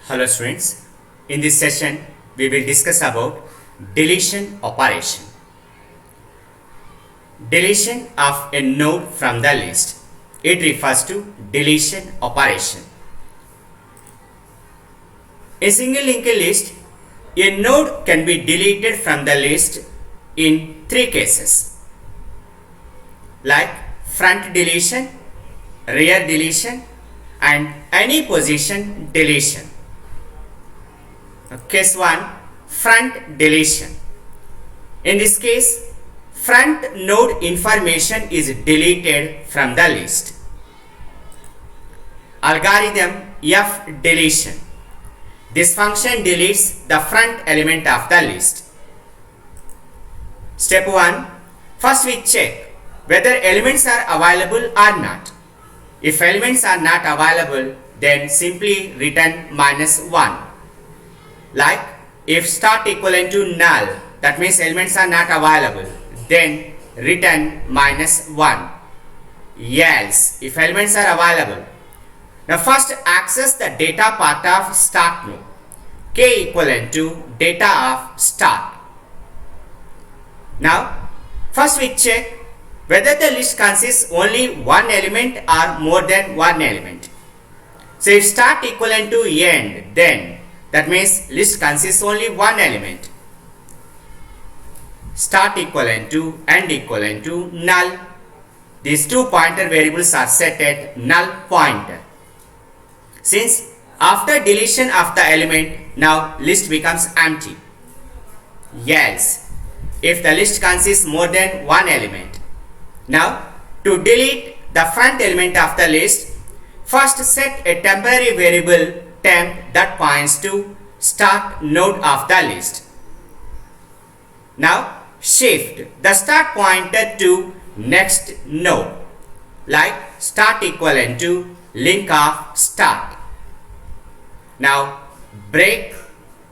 Hello students, in this session we will discuss about deletion operation. Deletion of a node from the list. It refers to deletion operation. A single linked list, a node can be deleted from the list in three cases, like front deletion, rear deletion and any position deletion. Case 1, front deletion. In this case, front node information is deleted from the list. Algorithm F deletion. This function deletes the front element of the list. Step 1. First we check whether elements are available or not. If elements are not available, then simply return -1. Like if start equivalent to null, that means elements are not available, then return -1. Else, if elements are available. Now first access the data part of start node. K equivalent to data of start. Now first we check whether the list consists only one element or more than one element. So if start equivalent to end, then that means list consists only one element. Start equivalent to end equivalent to null. These two pointer variables are set at null pointer. Since after deletion of the element, now list becomes empty. Else, if the list consists more than one element. Now to delete the front element of the list, first set a temporary variable temp that points to start node of the list. Now shift the start pointer to next node, like start equivalent to link of start. Now break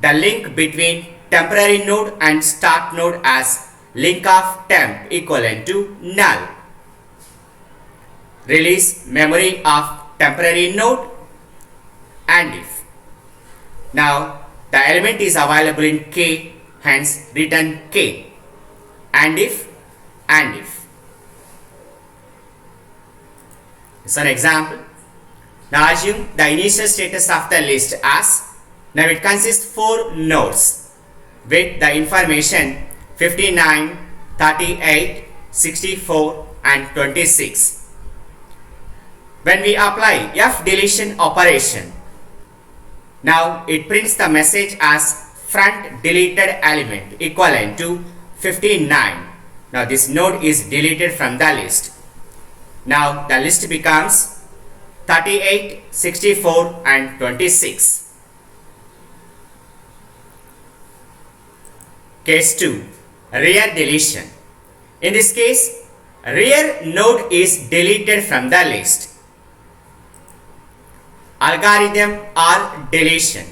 the link between temporary node and start node as link of temp equivalent to null. Release memory of temporary node and if. Now the element is available in K, hence return K. And if. It's an example. Now assume the initial status of the list as, now it consists 4 nodes with the information 59, 38, 64 and 26. When we apply F deletion operation, now it prints the message as front deleted element equivalent to 59. Now this node is deleted from the list. Now the list becomes 38, 64 and 26. Case 2. Rear deletion. In this case, rear node is deleted from the list. Algorithm R deletion.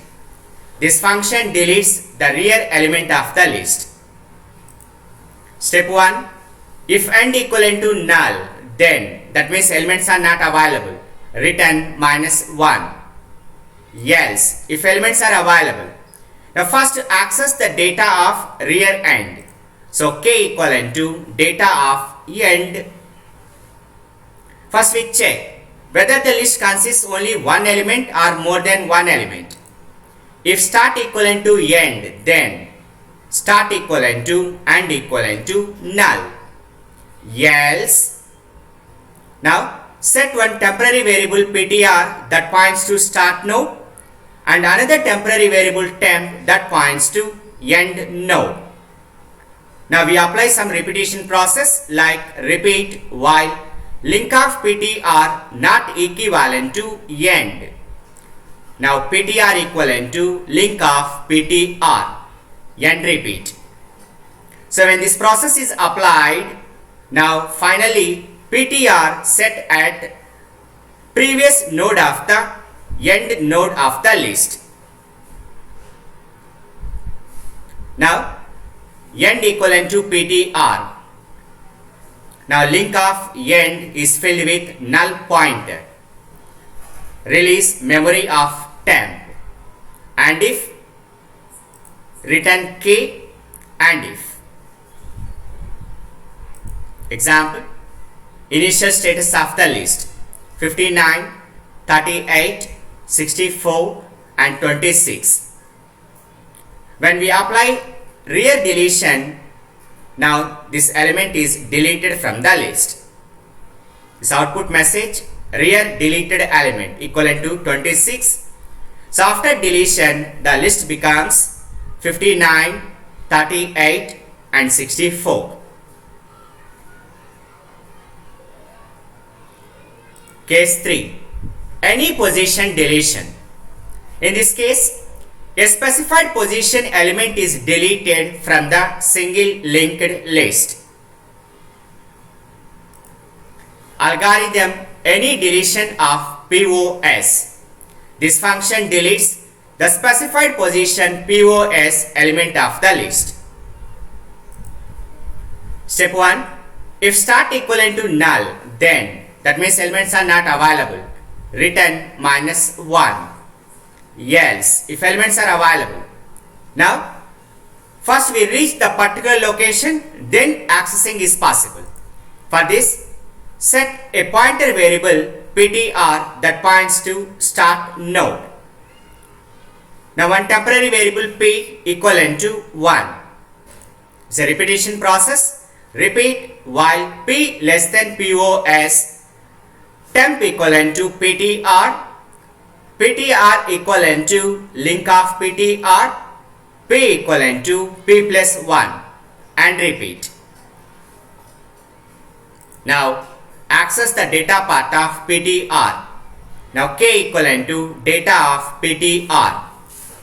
This function deletes the rear element of the list. Step 1. If end equivalent to null, then that means elements are not available. Return -1. Else, if elements are available. Now first access the data of rear end. So K equivalent to data of end. First we check whether the list consists only one element or more than one element. If start equivalent to end, then start equivalent to end equivalent to null. Else, now set one temporary variable ptr that points to start node and another temporary variable temp that points to end node. Now we apply some repetition process like repeat while link of ptr not equivalent to end. Now ptr equivalent to link of ptr. End repeat. So when this process is applied, now finally ptr set at previous node of the end node of the list. Now end equivalent to ptr. Now link of end is filled with null pointer. Release memory of temp. and if, return k and if. Example, initial status of the list 59, 38, 64 and 26. When we apply rear deletion, now this element is deleted from the list. This output message, rear deleted element equivalent to 26. So after deletion, the list becomes 59, 38 and 64. Case 3. Any position deletion. In this case, a specified position element is deleted from the single linked list. Algorithm, any deletion of POS. This function deletes the specified position POS element of the list. Step 1. If start equivalent to null, then that means elements are not available. Return -1. Else, if elements are available. Now, first we reach the particular location, then accessing is possible. For this, set a pointer variable ptr that points to start node. Now one temporary variable p equivalent to 1. It's a repetition process. Repeat while p less than POS, temp equivalent to ptr, ptr equivalent to link of ptr, p equivalent to p plus 1 and repeat. Now access the data part of ptr. Now k equivalent to data of ptr.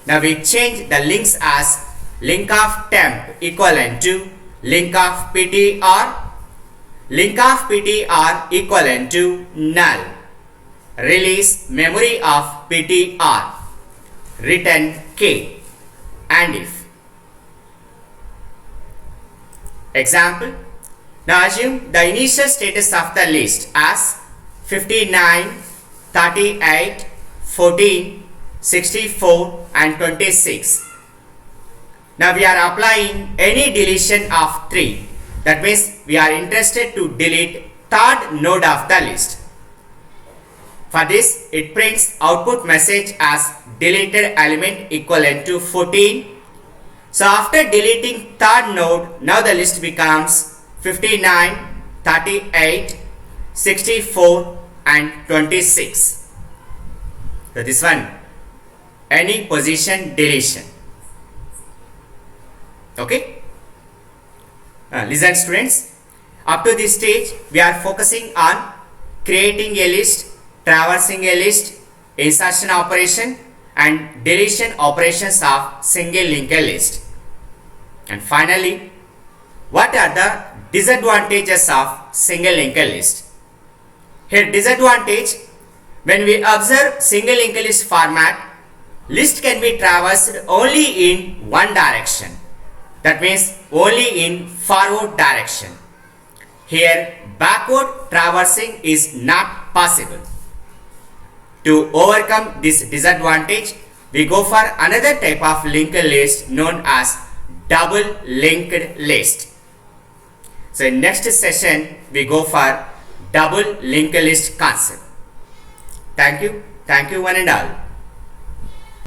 Now we change the links as link of temp equivalent to link of ptr, link of ptr equivalent to null. Release memory of ptr. Return k and if. Example. Now assume the initial status of the list as 59, 38, 14, 64 and 26. Now we are applying any deletion of 3. That means we are interested to delete third node of the list. For this, it prints output message as deleted element equivalent to 14. So after deleting third node, now the list becomes 59, 38, 64 and 26. So this one, any position deletion. Okay. Listen students, up to this stage we are focusing on creating a list, traversing a list, insertion operation and deletion operations of single linked list. And finally, what are the disadvantages of single linked list? Here disadvantage, when we observe single linked list format, list can be traversed only in one direction. That means only in forward direction. Here backward traversing is not possible. To overcome this disadvantage, we go for another type of linked list known as double linked list. So in next session we go for double linked list concept. Thank you one and all.